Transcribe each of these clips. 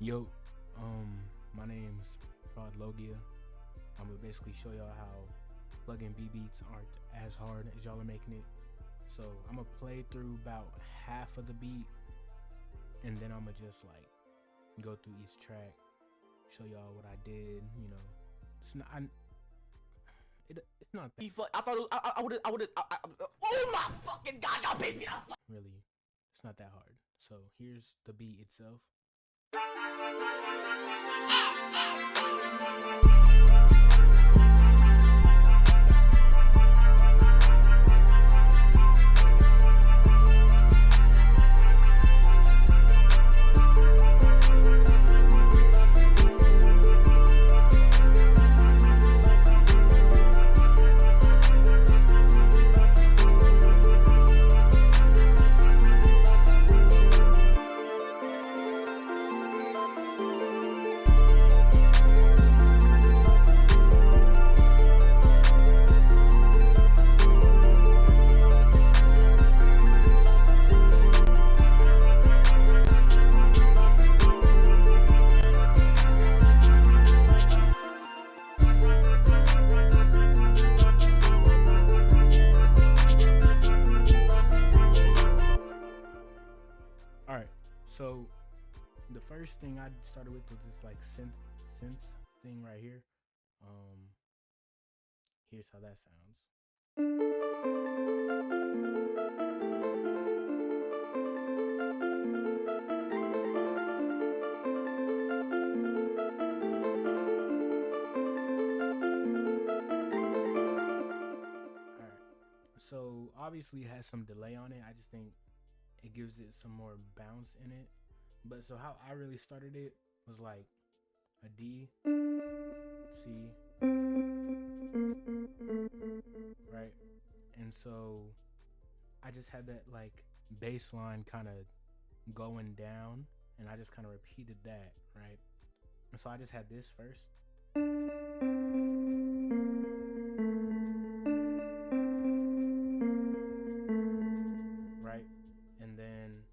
Yo, my name's PLUGGNB. I'm gonna basically show y'all how PLUGGNB beats aren't as hard as y'all are making it. So I'm gonna play through about half of the beat, and then I'm gonna just like go through each track, show y'all what I did. You know, it's not. It's not that. I thought I would've. Oh my fucking god, y'all pissed me off. Really, it's not that hard. So here's the beat itself. Alright, so the first thing I started with was this like synth thing right here. Here's how that sounds. Alright, so obviously it has some delay on it. I just think it gives it some more bounce in it. But so how I really started it was like a D, C, right? And so I just had that like bass line kind of going down, and I just kind of repeated that, right? And so I just had this first. Right? And then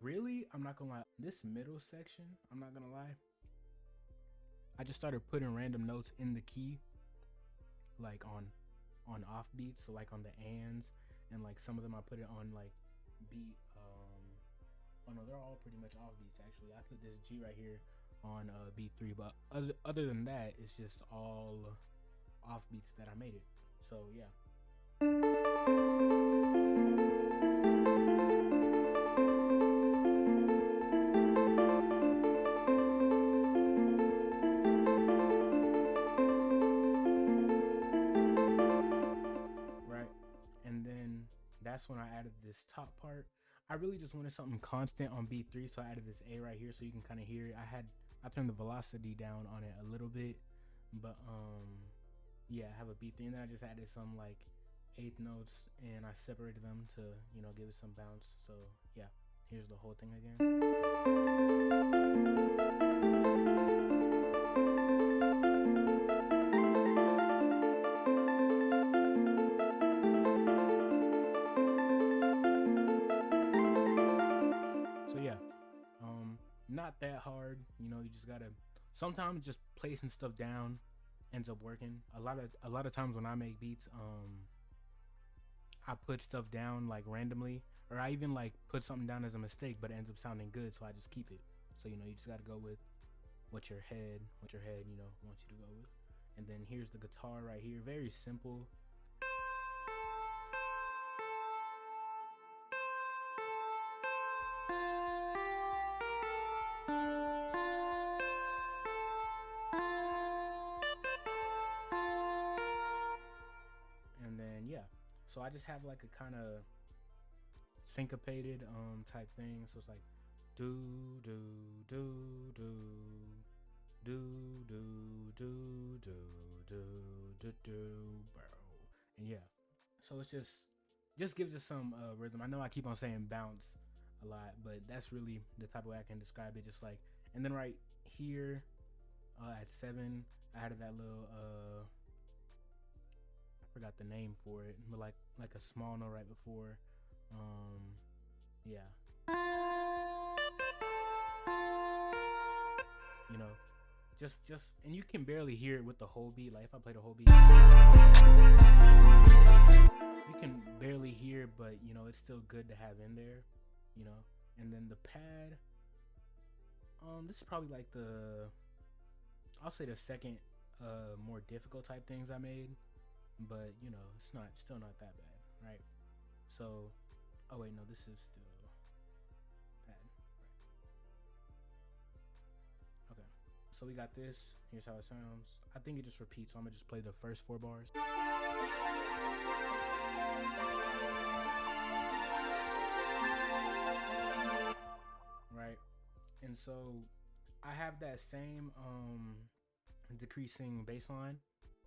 really, I'm not gonna lie, this middle section, I'm not gonna lie, I just started putting random notes in the key, like on off beats, so like on the ands, and like some of them I put it on like beat, oh no, they're all pretty much off beats actually. I put this G right here on beat 3, but other than that, it's just all off beats that I made it. So yeah. That's when I added this top part. I really just wanted something constant on beat 3, so I added this A right here so you can kind of hear it. I turned the velocity down on it a little bit, but yeah, I have a beat 3, and then I just added some like 8th notes, and I separated them to, you know, give it some bounce. So yeah, here's the whole thing again. Not that hard, you know. You just gotta, sometimes just placing stuff down ends up working. A lot of times when I make beats, I put stuff down like randomly, or I even like put something down as a mistake, but it ends up sounding good, so I just keep it. So, you know, you just gotta go with what your head, you know, wants you to go with. And then here's the guitar right here, very simple. So I just have like a kind of syncopated type thing. So it's like do do do do do do do do do do do bro. And yeah, so it's just gives it some rhythm. I know I keep on saying bounce a lot, but that's really the type of way I can describe it. Just like, and then right here at 7, I added that little forgot the name for it, but like a small note right before. Yeah. and you can barely hear it with the whole beat. Like if I play the whole beat, you can barely hear it, but you know it's still good to have in there, you know. And then the pad, this is probably like I'll say the second more difficult type things I made, but you know it's still not that bad, right? So, oh wait, no, this is still pad, right? Okay, so we got this. Here's how it sounds. I think it just repeats, so I'm gonna just play the first 4 bars. Right, and so I have that same decreasing bass line.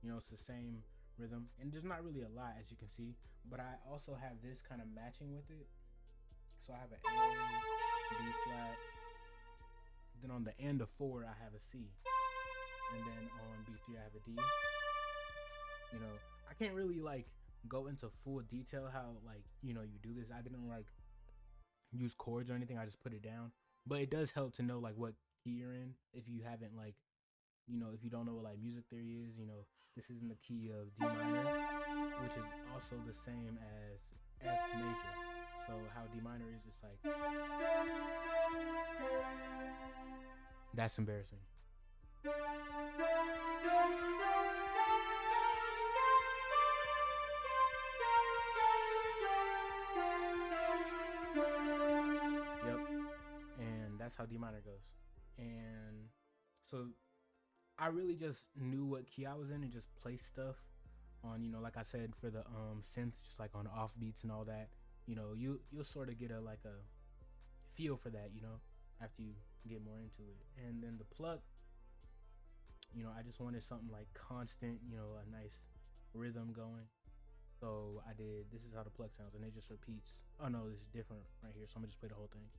You know, it's the same rhythm, and there's not really a lot, as you can see, but I also have this kind of matching with it. So I have an A, B flat, then on the end of 4 I have a C, and then on B3 I have a D. You know, I can't really like go into full detail how like, you know, you do this. I didn't like use chords or anything. I just put it down, but it does help to know like what key you're in if you haven't like, you know, if you don't know what like music theory is. You know, this is in the key of D minor, which is also the same as F major. So how D minor is, it's like, that's embarrassing. Yep, and that's how D minor goes. And so I really just knew what key I was in and just placed stuff on, you know, like I said, for the synth, just like on off beats and all that. You know, you'll sort of get a like a feel for that, you know, after you get more into it. And then the plug, you know, I just wanted something like constant, you know, a nice rhythm going. So I did, this is how the plug sounds, and it just repeats. Oh no, this is different right here, so I'm gonna just play the whole thing.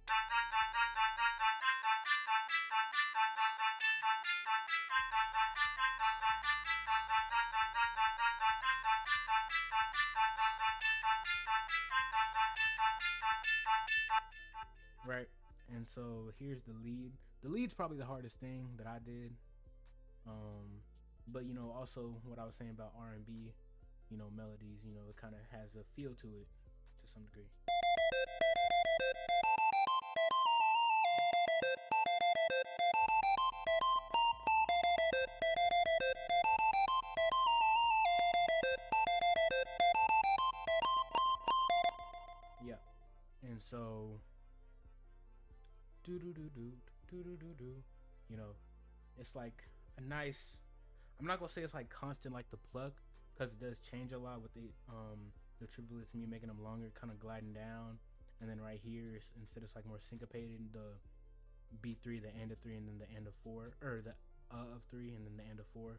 Right, and so here's the lead. The lead's probably the hardest thing that I did. But you know, also what I was saying about R&B, you know, melodies, you know, it kind of has a feel to it to some degree. Yeah, and so do do do do do do do do, you know, it's like a nice. I'm not gonna say it's like constant like the plug, because it does change a lot with the triplets, me making them longer, kind of gliding down, and then right here instead it's like more syncopated. The B3, the end of 3, and then the end of 4, or the of 3, and then the end of 4,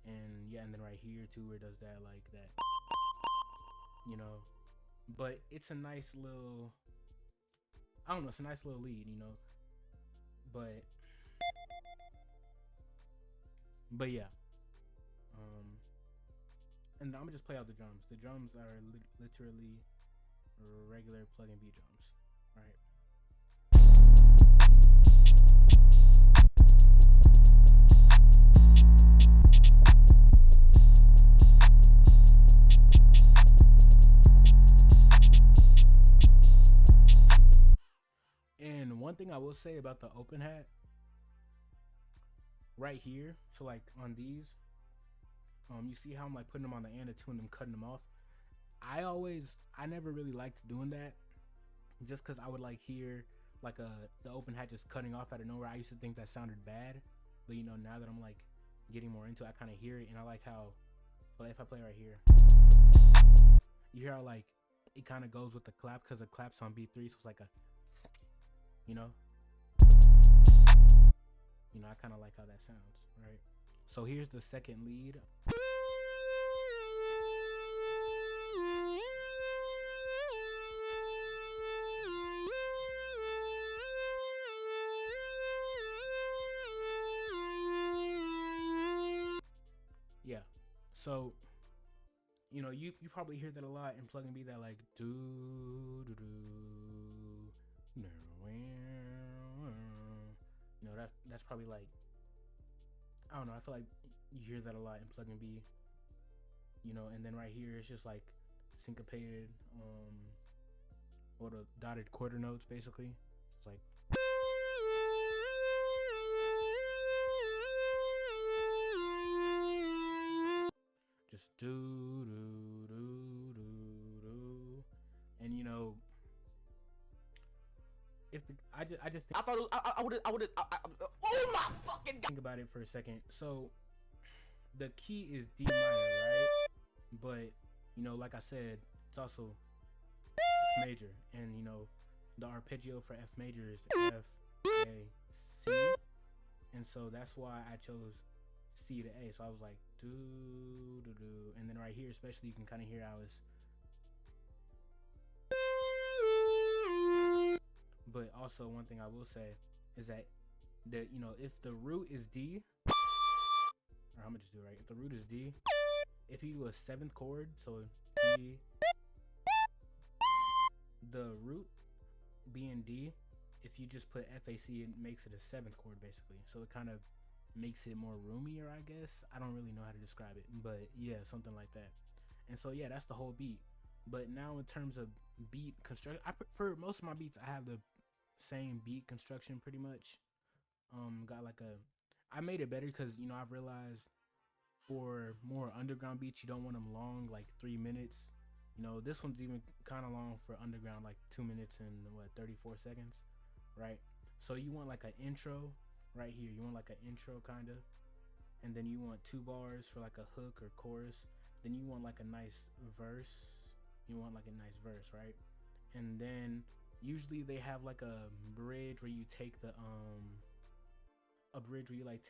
and yeah, and then right here too, where it does that like that, you know. But it's a nice little, I don't know, it's a nice little lead, you know. But yeah, and I'm gonna just play out the drums. The drums are literally regular PLUGGNB drums, right? And one thing I will say about the open hat, right here, so like on these, you see how I'm like putting them on the end of 2 and I'm cutting them off. I never really liked doing that, just because I would like hear like the open hat just cutting off out of nowhere. I used to think that sounded bad, but you know, now that I'm like getting more into it, I kind of hear it, and I like how, well, if I play right here, you hear how like it kind of goes with the clap, because the clap's on B3, so it's like a, you know, I kind of like how that sounds, right? So here's the second lead. Yeah, so you know, you probably hear that a lot in PLUGGNB, that like do do do, you know, that's probably like I don't know. I feel like you hear that a lot in PLUGGNB. You know, and then right here it's just like syncopated, or the dotted quarter notes basically. It's like. Just do, and you know, if the, I just think, I thought I would oh my fucking god. Think about it for a second. So the key is D minor, right? But you know, like I said, it's also F major, and you know, the arpeggio for F major is F, A, C, and so that's why I chose C to A. So I was like do, and then right here especially you can kind of hear how it's. But also one thing I will say is that you know, if the root is D, or I'm gonna just do it right. If the root is D, if you do a 7th chord, so D, the root being D, if you just put FAC, it makes it a 7th chord basically. So it kind of makes it more roomier, I guess. I don't really know how to describe it, but yeah, something like that. And so yeah, that's the whole beat. But now in terms of beat construction, for most of my beats, I have the same beat construction pretty much. Got like I made it better because, you know, I've realized for more underground beats, you don't want them long, like 3 minutes. You know, this one's even kind of long for underground, like 2 minutes and 34 seconds, right? So you want like an intro right here. You want like an intro kind of, and then you want 2 bars for like a hook or chorus. Then you want like a nice verse. You want like a nice verse, right? And then usually they have like a bridge where you take the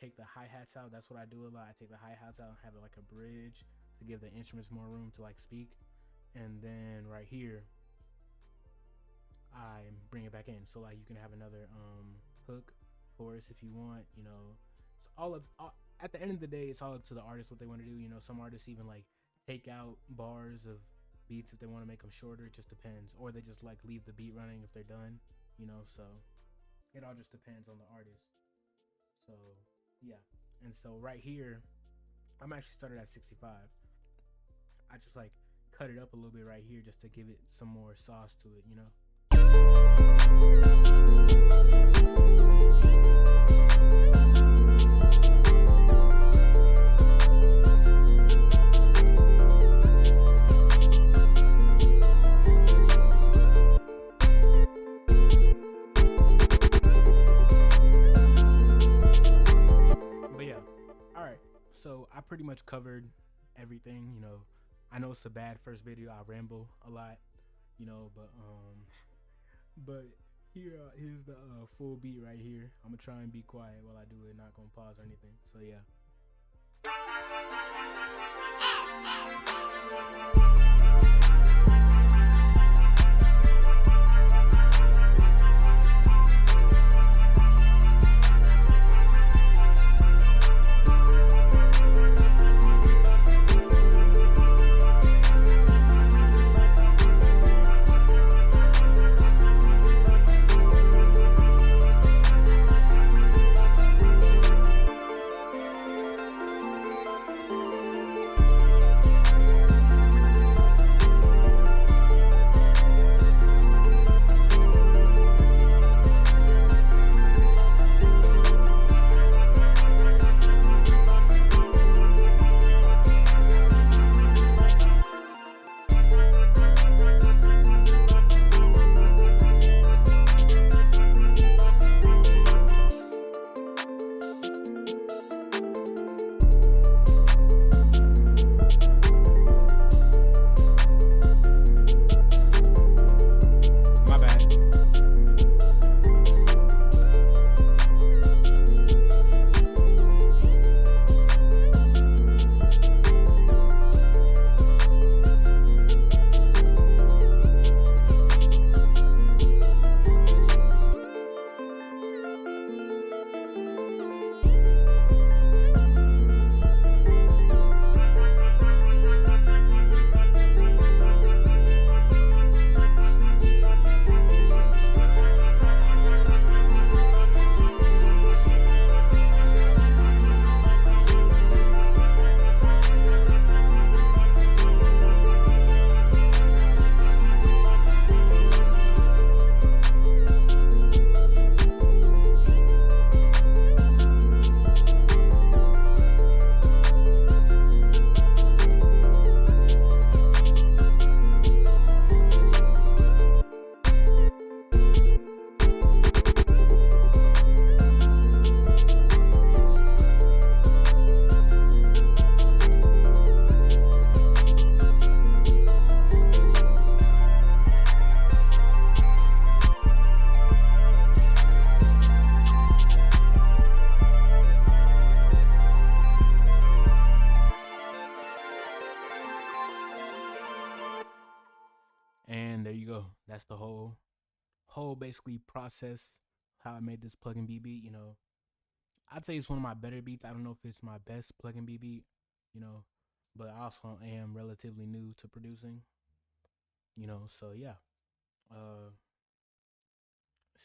take the hi-hats out. That's what I do a lot. I take the hi-hats out and have it like a bridge to give the instruments more room to like speak. And then right here I bring it back in, so like you can have another hook, chorus if you want. You know, it's all up at the end of the day, it's all up to the artist what they want to do. You know, some artists even like take out bars of beats if they want to make them shorter. It just depends, or they just like leave the beat running if they're done, you know. So it all just depends on the artist. So yeah, and so right here I'm actually started at 65. I just like cut it up a little bit right here just to give it some more sauce to it, you know. So I pretty much covered everything, you know. I know it's a bad first video. I ramble a lot, you know, but here's the full beat right here. I'm gonna try and be quiet while I do it, not gonna pause or anything. So yeah. whole basically process how I made this PLUGGNB beat, you know, I'd say it's one of my better beats. I don't know if it's my best PLUGGNB beat, you know, but I also am relatively new to producing, you know, so yeah.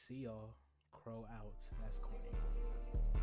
See y'all. Crow out. That's corny.